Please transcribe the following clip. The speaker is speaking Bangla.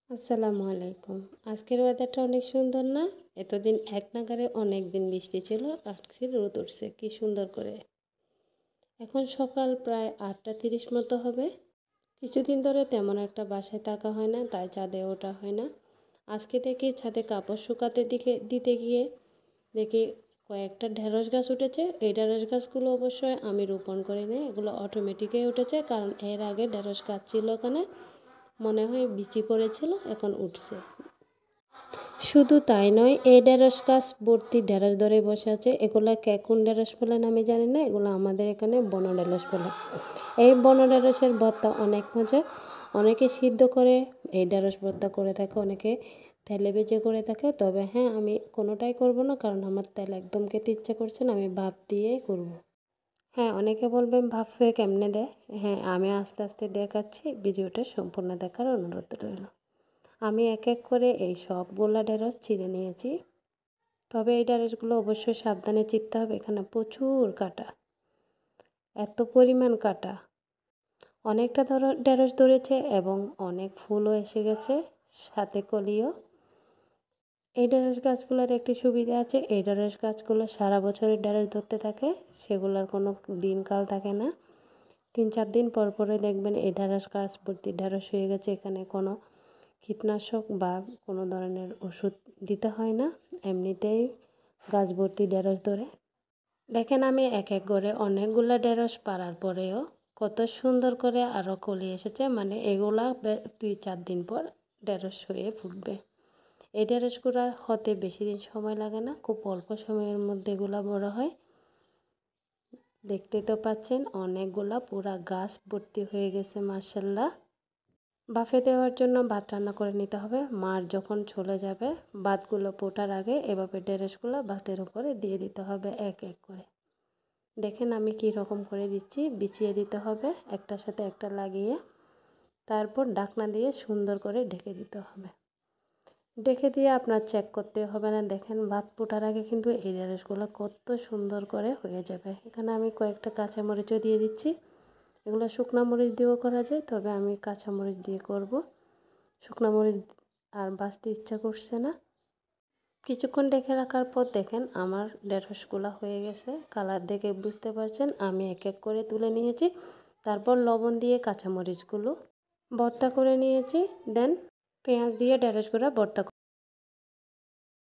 আসসালামু আলাইকুম। আজকের ওয়েদারটা অনেক সুন্দর না? এতদিন এক নাগাড়ে অনেক দিন বৃষ্টি ছিল, আজকে রোদ উঠছে কি সুন্দর করে। এখন সকাল প্রায় 8:30 মতো হবে। কিছুদিন ধরে তেমন একটা বাসায় থাকা হয় না, তাই ছাদে ওঠা হয় না। আজকে দেখি ছাদে কাপড় শুকাতে দিতে গিয়ে দেখি কয়েকটা ঢেঁড়স গাছ উঠেছে। এই ঢেঁড়স গাছগুলো অবশ্যই আমি রোপণ করিনি, এগুলো অটোমেটিকই উঠেছে, কারণ এর আগে ঢেঁড়স গাছ ছিল ওখানে, মনে হয় বিচি পড়েছিল, এখন উঠছে। শুধু তাই নয়, এই ঢেঁড়স গাছ ভর্তি ঢেঁড়স ধরে বসে আছে। এগুলা কোন ঢেঁড়স বলেন আমি জানি না, এগুলো আমাদের এখানে বন ঢেঁড়স বলে। এই বন ঢেঁড়সের ভর্তা অনেক মজা। অনেকে সিদ্ধ করে এই ঢেঁড়স ভর্তা করে থাকে, অনেকে তেলে ভেজে করে থাকে। তবে হ্যাঁ, আমি কোনোটাই করব না, কারণ আমার তেল একদম খেতে ইচ্ছা করছে না, আমি ভাপ দিয়েই করব। হ্যাঁ, অনেকে বলবেন ভাপে কেমনে দেয়। হ্যাঁ, আমি আস্তে আস্তে দেখাচ্ছি, ভিডিওটা সম্পূর্ণ দেখার অনুরোধ রইল। আমি এক এক করে এই সবগুলা ঢেঁড়স ছিঁড়ে নিয়েছি। তবে এই ঢেঁড়সগুলো অবশ্যই সাবধানে চিরতে হবে, এখানে প্রচুর কাঁটা, এত পরিমাণ কাঁটা। অনেকটা ঢেঁড়স ধরেছে এবং অনেক ফুলও এসে গেছে, সাথে কলিও। এই ঢেঁড়স গাছগুলোর একটি সুবিধা আছে, এই ঢেঁড়স গাছগুলো সারা বছরের ঢেঁড়স ধরতে থাকে, সেগুলোর কোনো দিনকাল থাকে না। 3-4 দিন পর পরে দেখবেন এই ঢেঁড়স গাছ ভর্তি ঢেঁড়স হয়ে গেছে। এখানে কোনো কীটনাশক বা কোনো ধরনের ওষুধ দিতে হয় না, এমনিতেই গাছ ভর্তি ঢেঁড়স ধরে। দেখেন আমি এক এক করে অনেকগুলো ঢেঁড়স পাড়ার পরেও কত সুন্দর করে আরও কলি এসেছে, মানে এগুলা 2-4 দিন পর ঢেঁড়স হয়ে ফুটবে। এই ঢেঁড়সগুলো হতে বেশি দিন সময় লাগে না, খুব অল্প সময়ের মধ্যে এগুলা বড় হয়। দেখতে তো পাচ্ছেন অনেকগুলা পুরা গাছ ভর্তি হয়ে গেছে মাশাআল্লাহ। বাফে দেওয়ার জন্য ভাত রান্না করে নিতে হবে। মার যখন চলে যাবে, ভাতগুলো ফোটার আগে এভাবে ঢেঁড়সগুলো ভাতের উপরে দিয়ে দিতে হবে এক এক করে। দেখেন আমি কি রকম করে দিচ্ছি, বিছিয়ে দিতে হবে একটার সাথে একটা লাগিয়ে, তারপর ঢাকনা দিয়ে সুন্দর করে ঢেকে দিতে হবে। ঢেকে দিয়ে আপনার চেক করতে হবে না। দেখেন ভাত ফোটার আগে কিন্তু এই ঢেঁড়সগুলো কত সুন্দর করে হয়ে যাবে। এখানে আমি কয়েকটা কাঁচামরিচও দিয়ে দিচ্ছি। এগুলো শুকনো মরিচ দিয়েও করা যায়, তবে আমি কাঁচামরিচ দিয়ে করব। শুকনো মরিচ আর বাছতে ইচ্ছা করছে না। কিছুক্ষণ ঢেকে রাখার পর দেখেন আমার ঢেঁড়সগুলো হয়ে গেছে, কালার দেখে বুঝতে পারছেন। আমি এক এক করে তুলে নিয়েছি, তারপর লবণ দিয়ে কাঁচামরিচগুলো ভর্তা করে নিয়েছি, দেন পেঁয়াজ দিয়ে ঢেঁড়সগুলো ভর্তা